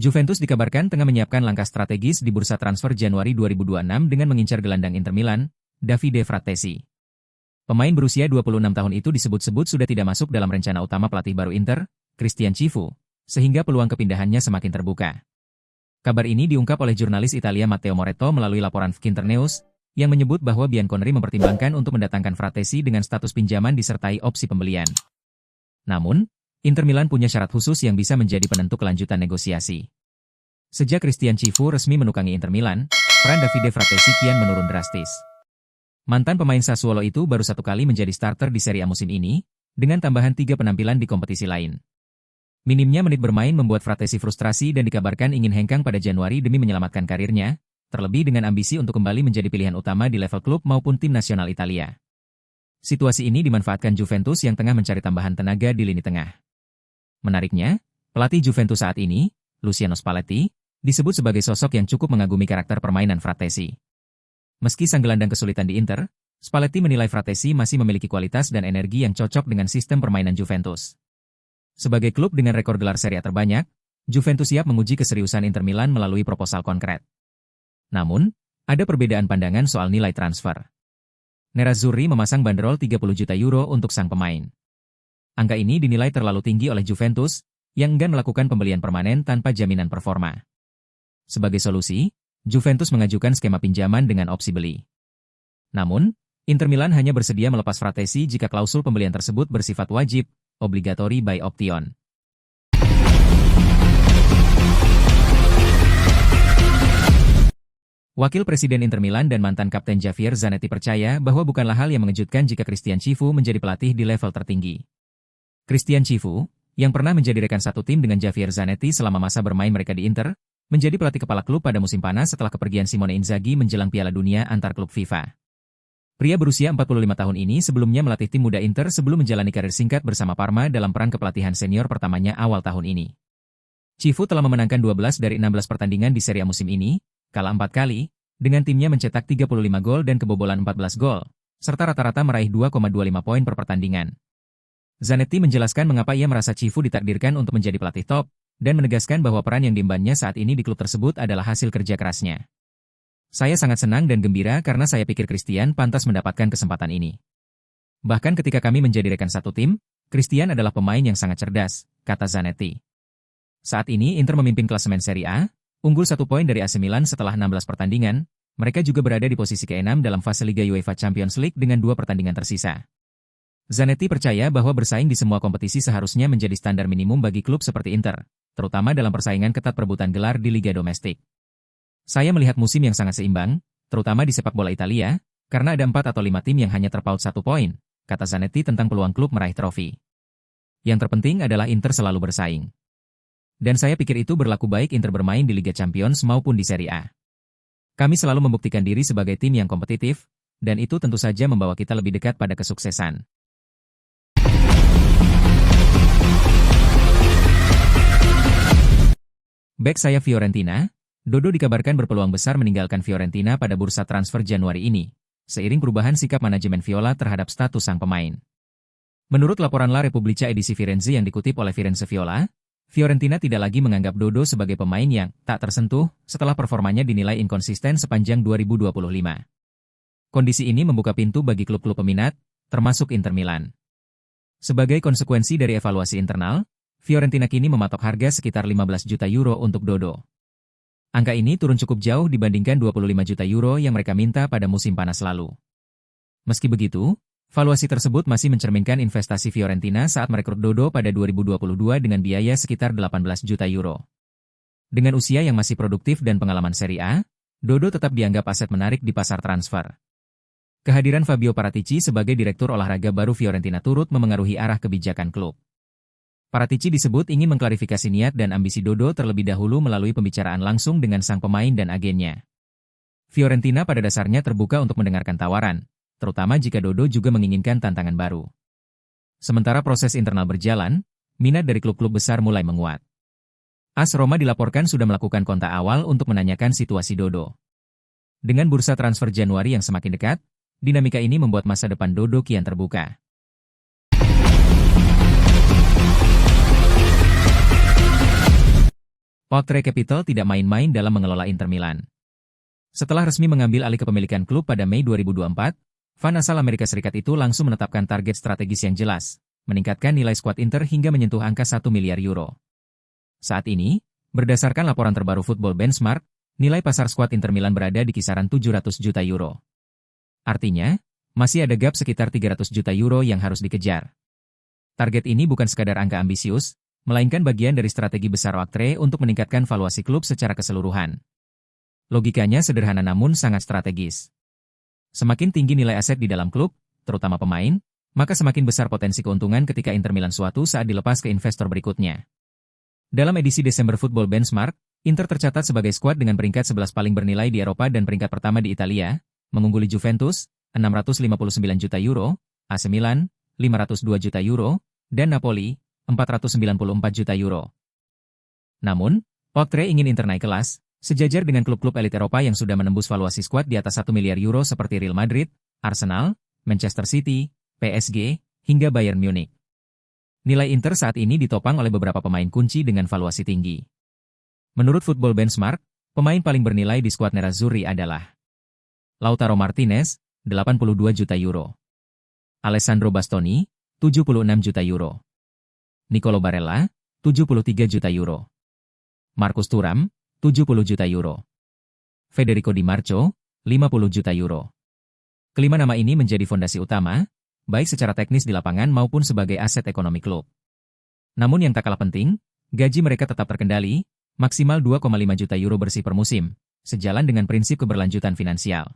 Juventus dikabarkan tengah menyiapkan langkah strategis di bursa transfer Januari 2026 dengan mengincar gelandang Inter Milan, Davide Frattesi. Pemain berusia 26 tahun itu disebut-sebut sudah tidak masuk dalam rencana utama pelatih baru Inter, Christian Cifu, sehingga peluang kepindahannya semakin terbuka. Kabar ini diungkap oleh jurnalis Italia Matteo Moretto melalui laporan Internews, yang menyebut bahwa Bianconeri mempertimbangkan untuk mendatangkan Frattesi dengan status pinjaman disertai opsi pembelian. Namun, Inter Milan punya syarat khusus yang bisa menjadi penentu kelanjutan negosiasi. Sejak Christian Cifu resmi menukangi Inter Milan, peran Davide Frattesi kian menurun drastis. Mantan pemain Sassuolo itu baru satu kali menjadi starter di Serie A musim ini, dengan tambahan 3 penampilan di kompetisi lain. Minimnya menit bermain membuat Frattesi frustrasi dan dikabarkan ingin hengkang pada Januari demi menyelamatkan karirnya, terlebih dengan ambisi untuk kembali menjadi pilihan utama di level klub maupun tim nasional Italia. Situasi ini dimanfaatkan Juventus yang tengah mencari tambahan tenaga di lini tengah. Menariknya, pelatih Juventus saat ini, Luciano Spalletti, disebut sebagai sosok yang cukup mengagumi karakter permainan Frattesi. Meski sang gelandang kesulitan di Inter, Spalletti menilai Frattesi masih memiliki kualitas dan energi yang cocok dengan sistem permainan Juventus. Sebagai klub dengan rekor gelar Serie A terbanyak, Juventus siap menguji keseriusan Inter Milan melalui proposal konkret. Namun, ada perbedaan pandangan soal nilai transfer. Nerazzurri memasang bandrol 30 juta euro untuk sang pemain. Angka ini dinilai terlalu tinggi oleh Juventus, yang enggan melakukan pembelian permanen tanpa jaminan performa. Sebagai solusi, Juventus mengajukan skema pinjaman dengan opsi beli. Namun, Inter Milan hanya bersedia melepas Frattesi jika klausul pembelian tersebut bersifat wajib, obligatory by option. Wakil Presiden Inter Milan dan mantan Kapten Javier Zanetti percaya bahwa bukanlah hal yang mengejutkan jika Christian Cifu menjadi pelatih di level tertinggi. Christian Cifu, yang pernah menjadi rekan satu tim dengan Javier Zanetti selama masa bermain mereka di Inter, menjadi pelatih kepala klub pada musim panas setelah kepergian Simone Inzaghi menjelang Piala Dunia antar klub FIFA. Pria berusia 45 tahun ini sebelumnya melatih tim muda Inter sebelum menjalani karir singkat bersama Parma dalam peran kepelatihan senior pertamanya awal tahun ini. Cifu telah memenangkan 12 dari 16 pertandingan di Serie A musim ini, kalah 4 kali, dengan timnya mencetak 35 gol dan kebobolan 14 gol, serta rata-rata meraih 2,25 poin per pertandingan. Zanetti menjelaskan mengapa ia merasa Cifu ditakdirkan untuk menjadi pelatih top, dan menegaskan bahwa peran yang diembannya saat ini di klub tersebut adalah hasil kerja kerasnya. Saya sangat senang dan gembira karena saya pikir Christian pantas mendapatkan kesempatan ini. Bahkan ketika kami menjadi rekan satu tim, Christian adalah pemain yang sangat cerdas, kata Zanetti. Saat ini Inter memimpin klasemen Serie A, unggul 1 poin dari AC Milan setelah 16 pertandingan, mereka juga berada di posisi ke-6 dalam fase Liga UEFA Champions League dengan 2 pertandingan tersisa. Zanetti percaya bahwa bersaing di semua kompetisi seharusnya menjadi standar minimum bagi klub seperti Inter, terutama dalam persaingan ketat perebutan gelar di Liga Domestik. Saya melihat musim yang sangat seimbang, terutama di sepak bola Italia, karena ada 4 atau 5 tim yang hanya terpaut 1 poin, kata Zanetti tentang peluang klub meraih trofi. Yang terpenting adalah Inter selalu bersaing. Dan saya pikir itu berlaku baik Inter bermain di Liga Champions maupun di Serie A. Kami selalu membuktikan diri sebagai tim yang kompetitif, dan itu tentu saja membawa kita lebih dekat pada kesuksesan. Bek sayap Fiorentina, Dodo dikabarkan berpeluang besar meninggalkan Fiorentina pada bursa transfer Januari ini, seiring perubahan sikap manajemen Viola terhadap status sang pemain. Menurut laporan La Repubblica edisi Firenze yang dikutip oleh Firenze Viola, Fiorentina tidak lagi menganggap Dodo sebagai pemain yang tak tersentuh setelah performanya dinilai inkonsisten sepanjang 2025. Kondisi ini membuka pintu bagi klub-klub peminat, termasuk Inter Milan. Sebagai konsekuensi dari evaluasi internal, Fiorentina kini mematok harga sekitar 15 juta euro untuk Dodo. Angka ini turun cukup jauh dibandingkan 25 juta euro yang mereka minta pada musim panas lalu. Meski begitu, valuasi tersebut masih mencerminkan investasi Fiorentina saat merekrut Dodo pada 2022 dengan biaya sekitar 18 juta euro. Dengan usia yang masih produktif dan pengalaman Serie A, Dodo tetap dianggap aset menarik di pasar transfer. Kehadiran Fabio Paratici sebagai direktur olahraga baru Fiorentina turut memengaruhi arah kebijakan klub. Paratici disebut ingin mengklarifikasi niat dan ambisi Dodo terlebih dahulu melalui pembicaraan langsung dengan sang pemain dan agennya. Fiorentina pada dasarnya terbuka untuk mendengarkan tawaran, terutama jika Dodo juga menginginkan tantangan baru. Sementara proses internal berjalan, minat dari klub-klub besar mulai menguat. AS Roma dilaporkan sudah melakukan kontak awal untuk menanyakan situasi Dodo. Dengan bursa transfer Januari yang semakin dekat, dinamika ini membuat masa depan Dodo kian terbuka. Potre Capital tidak main-main dalam mengelola Inter Milan. Setelah resmi mengambil alih kepemilikan klub pada Mei 2024, fan asal Amerika Serikat itu langsung menetapkan target strategis yang jelas, meningkatkan nilai skuad Inter hingga menyentuh angka 1 miliar euro. Saat ini, berdasarkan laporan terbaru Football Benchmark, nilai pasar skuad Inter Milan berada di kisaran 700 juta euro. Artinya, masih ada gap sekitar 300 juta euro yang harus dikejar. Target ini bukan sekadar angka ambisius, melainkan bagian dari strategi besar Potre untuk meningkatkan valuasi klub secara keseluruhan. Logikanya sederhana namun sangat strategis. Semakin tinggi nilai aset di dalam klub, terutama pemain, maka semakin besar potensi keuntungan ketika Inter Milan suatu saat dilepas ke investor berikutnya. Dalam edisi Desember Football Benchmark, Inter tercatat sebagai skuad dengan peringkat 11 paling bernilai di Eropa dan peringkat pertama di Italia, mengungguli Juventus, 659 juta euro, AC Milan, 502 juta euro, dan Napoli, 494 juta euro. Namun, Potre ingin Inter naik kelas, sejajar dengan klub-klub elit Eropa yang sudah menembus valuasi skuad di atas 1 miliar euro seperti Real Madrid, Arsenal, Manchester City, PSG, hingga Bayern Munich. Nilai Inter saat ini ditopang oleh beberapa pemain kunci dengan valuasi tinggi. Menurut Football Benchmark, pemain paling bernilai di skuad Nerazzurri adalah Lautaro Martinez, 82 juta euro. Alessandro Bastoni, 76 juta euro. Nicolo Barella, 73 juta euro. Marcus Thuram, 70 juta euro. Federico Di Marco, 50 juta euro. Kelima nama ini menjadi fondasi utama, baik secara teknis di lapangan maupun sebagai aset ekonomi klub. Namun yang tak kalah penting, gaji mereka tetap terkendali, maksimal 2,5 juta euro bersih per musim, sejalan dengan prinsip keberlanjutan finansial.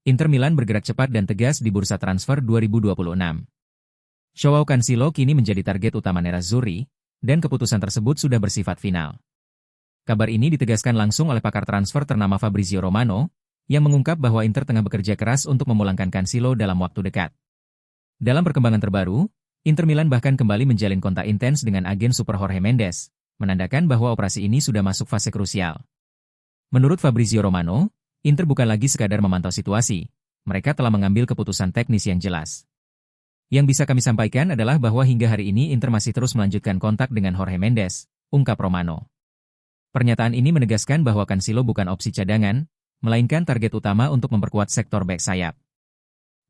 Inter Milan bergerak cepat dan tegas di bursa transfer 2026. Joao Cancelo kini menjadi target utama Nerazzurri, dan keputusan tersebut sudah bersifat final. Kabar ini ditegaskan langsung oleh pakar transfer ternama Fabrizio Romano, yang mengungkap bahwa Inter tengah bekerja keras untuk memulangkan Cancelo dalam waktu dekat. Dalam perkembangan terbaru, Inter Milan bahkan kembali menjalin kontak intens dengan agen super Jorge Mendes, menandakan bahwa operasi ini sudah masuk fase krusial. Menurut Fabrizio Romano, Inter bukan lagi sekadar memantau situasi, mereka telah mengambil keputusan teknis yang jelas. Yang bisa kami sampaikan adalah bahwa hingga hari ini Inter masih terus melanjutkan kontak dengan Jorge Mendes, ungkap Romano. Pernyataan ini menegaskan bahwa Cancelo bukan opsi cadangan, melainkan target utama untuk memperkuat sektor bek sayap.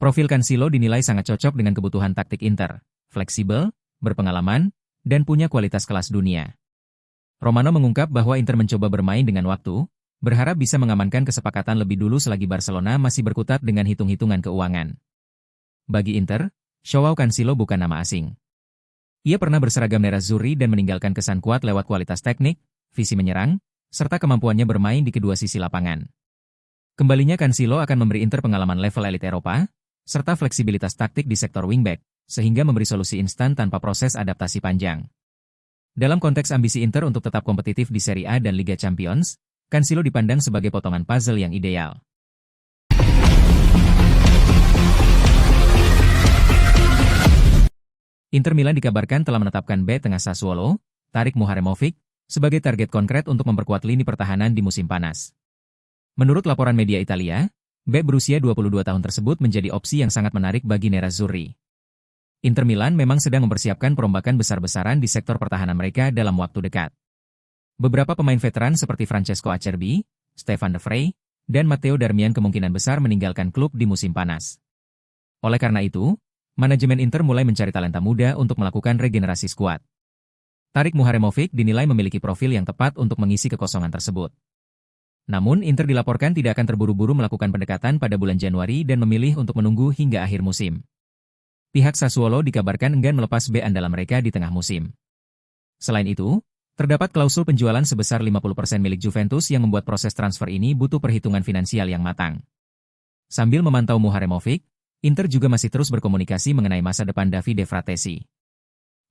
Profil Cancelo dinilai sangat cocok dengan kebutuhan taktik Inter, fleksibel, berpengalaman, dan punya kualitas kelas dunia. Romano mengungkap bahwa Inter mencoba bermain dengan waktu, berharap bisa mengamankan kesepakatan lebih dulu selagi Barcelona masih berkutat dengan hitung-hitungan keuangan. Bagi Inter, Joao Cancelo bukan nama asing. Ia pernah berseragam Nerazzurri dan meninggalkan kesan kuat lewat kualitas teknik, visi menyerang, serta kemampuannya bermain di kedua sisi lapangan. Kembalinya Cancelo akan memberi Inter pengalaman level elit Eropa, serta fleksibilitas taktik di sektor wingback, sehingga memberi solusi instan tanpa proses adaptasi panjang. Dalam konteks ambisi Inter untuk tetap kompetitif di Serie A dan Liga Champions, Cancelo dipandang sebagai potongan puzzle yang ideal. Inter Milan dikabarkan telah menetapkan bek tengah Sassuolo, Tarik Muharemovic, sebagai target konkret untuk memperkuat lini pertahanan di musim panas. Menurut laporan media Italia, bek berusia 22 tahun tersebut menjadi opsi yang sangat menarik bagi Nerazzurri. Inter Milan memang sedang mempersiapkan perombakan besar-besaran di sektor pertahanan mereka dalam waktu dekat. Beberapa pemain veteran seperti Francesco Acerbi, Stefan De Vrij, dan Matteo Darmian kemungkinan besar meninggalkan klub di musim panas. Oleh karena itu, manajemen Inter mulai mencari talenta muda untuk melakukan regenerasi skuad. Tarik Muharemovic dinilai memiliki profil yang tepat untuk mengisi kekosongan tersebut. Namun Inter dilaporkan tidak akan terburu-buru melakukan pendekatan pada bulan Januari dan memilih untuk menunggu hingga akhir musim. Pihak Sassuolo dikabarkan enggan melepas bek andalan mereka di tengah musim. Selain itu, terdapat klausul penjualan sebesar 50% milik Juventus yang membuat proses transfer ini butuh perhitungan finansial yang matang. Sambil memantau Muharemovic, Inter juga masih terus berkomunikasi mengenai masa depan Davide Fratesi.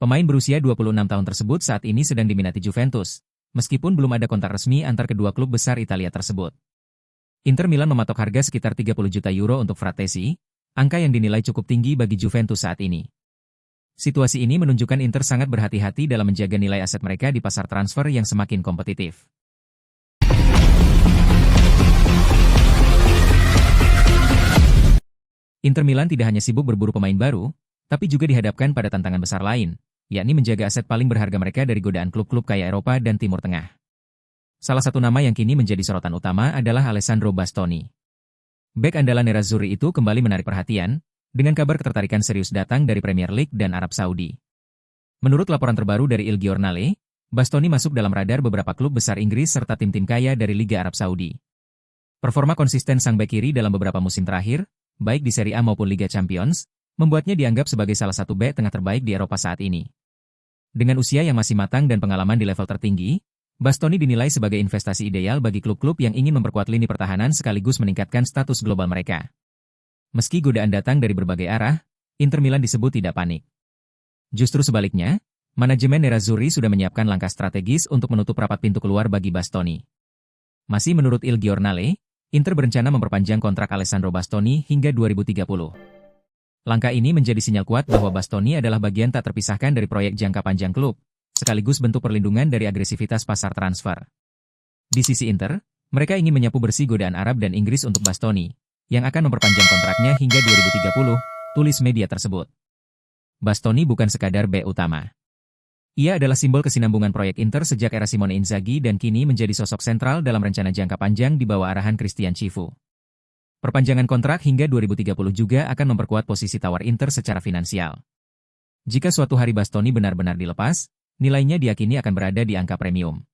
Pemain berusia 26 tahun tersebut saat ini sedang diminati Juventus, meskipun belum ada kontak resmi antar kedua klub besar Italia tersebut. Inter Milan mematok harga sekitar 30 juta euro untuk Fratesi, angka yang dinilai cukup tinggi bagi Juventus saat ini. Situasi ini menunjukkan Inter sangat berhati-hati dalam menjaga nilai aset mereka di pasar transfer yang semakin kompetitif. Inter Milan tidak hanya sibuk berburu pemain baru, tapi juga dihadapkan pada tantangan besar lain, yakni menjaga aset paling berharga mereka dari godaan klub-klub kaya Eropa dan Timur Tengah. Salah satu nama yang kini menjadi sorotan utama adalah Alessandro Bastoni. Bek andalan Nerazzurri itu kembali menarik perhatian, dengan kabar ketertarikan serius datang dari Premier League dan Arab Saudi. Menurut laporan terbaru dari Il Giornale, Bastoni masuk dalam radar beberapa klub besar Inggris serta tim-tim kaya dari Liga Arab Saudi. Performa konsisten sang bek kiri dalam beberapa musim terakhir, baik di Serie A maupun Liga Champions, membuatnya dianggap sebagai salah satu bek tengah terbaik di Eropa saat ini. Dengan usia yang masih matang dan pengalaman di level tertinggi, Bastoni dinilai sebagai investasi ideal bagi klub-klub yang ingin memperkuat lini pertahanan sekaligus meningkatkan status global mereka. Meski godaan datang dari berbagai arah, Inter Milan disebut tidak panik. Justru sebaliknya, manajemen Nerazzurri sudah menyiapkan langkah strategis untuk menutup rapat pintu keluar bagi Bastoni. Masih menurut Il Giornale, Inter berencana memperpanjang kontrak Alessandro Bastoni hingga 2030. Langkah ini menjadi sinyal kuat bahwa Bastoni adalah bagian tak terpisahkan dari proyek jangka panjang klub, sekaligus bentuk perlindungan dari agresivitas pasar transfer. Di sisi Inter, mereka ingin menyapu bersih godaan Arab dan Inggris untuk Bastoni, yang akan memperpanjang kontraknya hingga 2030, tulis media tersebut. Bastoni bukan sekadar bek utama. Ia adalah simbol kesinambungan proyek Inter sejak era Simone Inzaghi dan kini menjadi sosok sentral dalam rencana jangka panjang di bawah arahan Christian Chivu. Perpanjangan kontrak hingga 2030 juga akan memperkuat posisi tawar Inter secara finansial. Jika suatu hari Bastoni benar-benar dilepas, nilainya diyakini akan berada di angka premium.